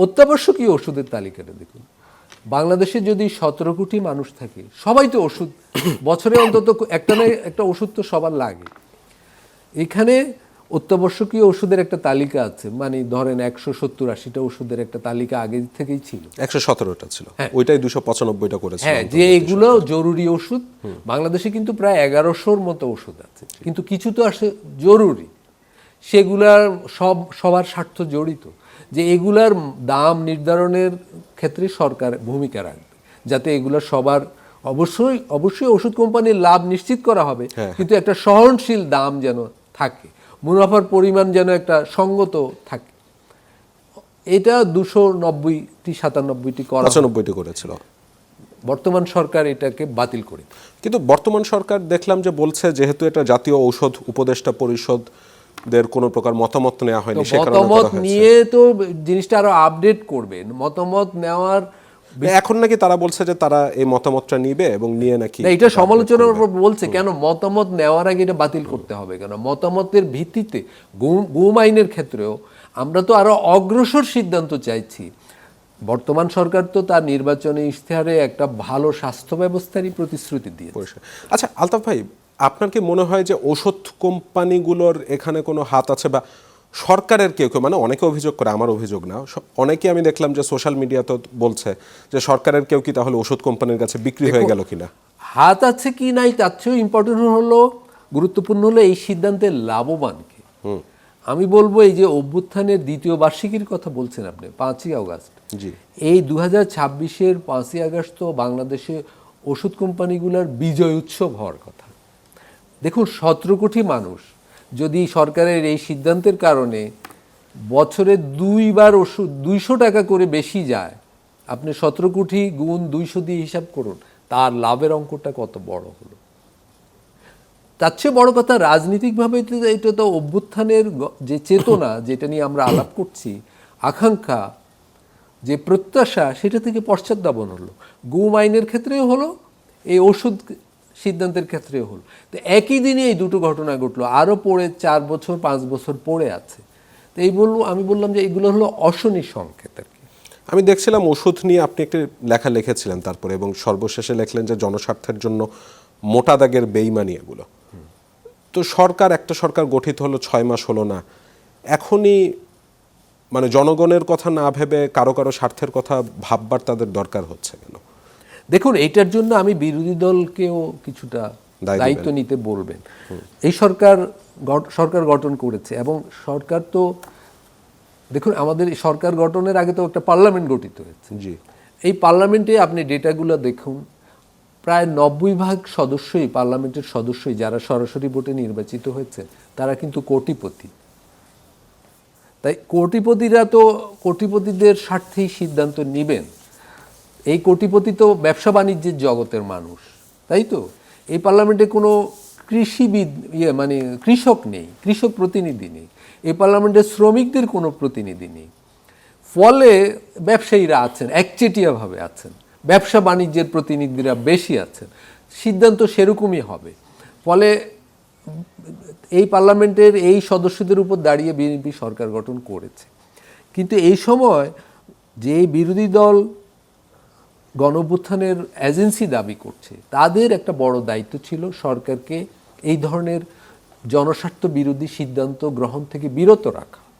অত্যাবশ্যকীয় ওষুধের তালিকাটা দেখুন, বাংলাদেশে যদি 17 কোটি মানুষ থাকে, সবাই তো ওষুধ বছরে অন্তত একটা না একটা ওষুধ তো সবার লাগে। এখানে অত্যাবশ্যকীয় ওষুধের একটা তালিকা আছে, মানে ধরেন 170-80টা ওষুধের একটা তালিকা আগে থেকেই ছিল। 117টা ছিল, ওইটাই 295টা করেছে। হ্যাঁ, যে এগুলো জরুরি ওষুধ। বাংলাদেশে কিন্তু প্রায় 1100-র মতো ওষুধ আছে, কিন্তু কিছু তো আসে জরুরি, সেগুলার সবার স্বার্থ জড়িত, যে এগুলার দাম নির্ধারণের ক্ষেত্রে সরকার ভূমিকা রাখবে, যাতে এগুলো সবার অবশ্যই ওষুধ কোম্পানির লাভ নিশ্চিত করা হবে, কিন্তু একটা সহনশীল দাম যেন থাকে, মুনাফার পরিমাণ যেন একটা সঙ্গত থাকে। এটা 290-97টি করা, 95টি করেছিল। বর্তমান সরকার এটাকে বাতিল করে। কিন্তু বর্তমান সরকার দেখলাম যে বলছে, যেহেতু এটা জাতীয় ঔষধ উপদেষ্টা পরিষদের কোনো প্রকার মতামত নেওয়া হয়নি, সে কারণে মতামত নিয়ে তো জিনিসটা আরো আপডেট করবে। মতামত নেওয়ার এখন নাকি তারা বলছে যে তারা এই মতামতটা নিবে এবং নিয়ে নাকি এটা সমালোচনার উপর বলছে। কেন মতামত নেওয়ার আগে এটা বাতিল করতে হবে কেন? মতামতের ভিত্তিতে গুম আইনের ক্ষেত্রেও আমরা তো আরো অগ্রসর সিদ্ধান্ত চাইছি। বর্তমান সরকার তো তার নির্বাচনী ইশতেহারে একটা ভালো স্বাস্থ্য ব্যবস্থারই প্রতিশ্রুতি দিয়েছে। আচ্ছা আলতাফ ভাই, আপনার কি মনে হয় যে ওষুধ কোম্পানিগুলোর এখানে কোনো হাত আছে, বা সরকারের কেউ কেউ, মানে অনেকে অভিযোগ করে, আমার অভিযোগ না, অনেকে আমি দেখলাম যে সোশ্যাল মিডিয়াতে বলছে যে সরকারের কেউ কি তাহলে ওষুধ কোম্পানির কাছে বিক্রি হয়ে গেল কিনা? হাত আছে কি নাই তার চেয়েও ইম্পর্টেন্ট হলো, গুরুত্বপূর্ণ হলো এই সিদ্ধান্তের লাভবান কে। আমি বলবো, এই যে অভ্যুত্থানের দ্বিতীয় বার্ষিকীর কথা বলছেন আপনি, 5ই আগস্ট, এই 2026-এর 5ই আগস্ট তো বাংলাদেশে ওষুধ কোম্পানিগুলোর বিজয় উৎসব হওয়ার কথা। দেখুন, 17 কোটি মানুষ যদি সরকারের এই সিদ্ধান্তের কারণে বছরে 2 বার ওষুধ 200 টাকা করে বেশি যায়, আপনি 17 কোটি গুণ 200 দিয়ে হিসাব করুন, তার লাভের অঙ্কটা কত বড় হলো। তার চেয়ে বড় কথা, রাজনীতিকভাবে এটা তো অভ্যুত্থানের যে চেতনা, যেটা নিয়ে আমরা আলাপ করছি, আকাঙ্ক্ষা, যে প্রত্যাশা, সেটা থেকে পশ্চাৎধাবন হলো। গুম আইনের ক্ষেত্রেও হলো, এই ওষুধ সিদ্ধান্তের ক্ষেত্রেও হলো। তো একই দিনে এই দুটো ঘটনা ঘটলো, আরও পড়ে 4 বছর 5 বছর পড়ে আছে। তো আমি বললাম যে এগুলো হলো অশনি সংকেত আর কি। আমি দেখছিলাম ওষুধ নিয়ে আপনি একটি লেখা লিখেছিলেন তারপরে, এবং সর্বশেষে লিখলেন যে জনস্বার্থের জন্য মোটা দাগের বেইমানি এগুলো। তো একটা সরকার গঠিত হলো 6 মাস হলো না, এখনই মানে জনগণের কথা না ভেবে কারো স্বার্থের কথা ভাববার তাদের দরকার হচ্ছে কেন? দেখুন, এইটার জন্য আমি বিরোধী দলকেও কিছুটা দায়িত্ব নিতে বলবেন। এই সরকার গঠন করেছে, এবং সরকার তো দেখুন, আমাদের সরকার গঠনের আগে তো একটা পার্লামেন্ট গঠিত হয়েছে। এই পার্লামেন্টে আপনি ডেটাগুলো দেখুন, প্রায় 90% সদস্যই, পার্লামেন্টের সদস্যই যারা সরাসরি ভোটে নির্বাচিত হয়েছে, তারা কিন্তু কোটিপতি। তাই কোটিপতিরা তো কোটিপতিদের স্বার্থেই সিদ্ধান্ত নেবেন। এই কোটিপতি তো ব্যবসা বাণিজ্যের জগতের মানুষ, তাই তো? এই পার্লামেন্টে কোনো কৃষিবিদ মানে কৃষক নেই, কৃষক প্রতিনিধি নেই। এই পার্লামেন্টে শ্রমিকদের কোনো প্রতিনিধি নেই। ফলে ব্যবসায়ীরা আছেন, একচেটিয়াভাবে আছেন, ব্যবসা বাণিজ্যের প্রতিনিধিরা বেশি আছেন। সিদ্ধান্ত সেরকমই হবে। ফলে এই পার্লামেন্টের এই সদস্যদের উপর দাঁড়িয়ে বিএনপি সরকার গঠন করেছে। কিন্তু এই সময় যে বিরোধী দল গণঅভ্যুত্থানের এজেন্সি দাবি করছে, তাদের একটা বড় দায়িত্ব ছিল সরকারকে এই ধরনের জনস্বার্থ বিরোধী সিদ্ধান্ত গ্রহণ থেকে বিরত রাখা।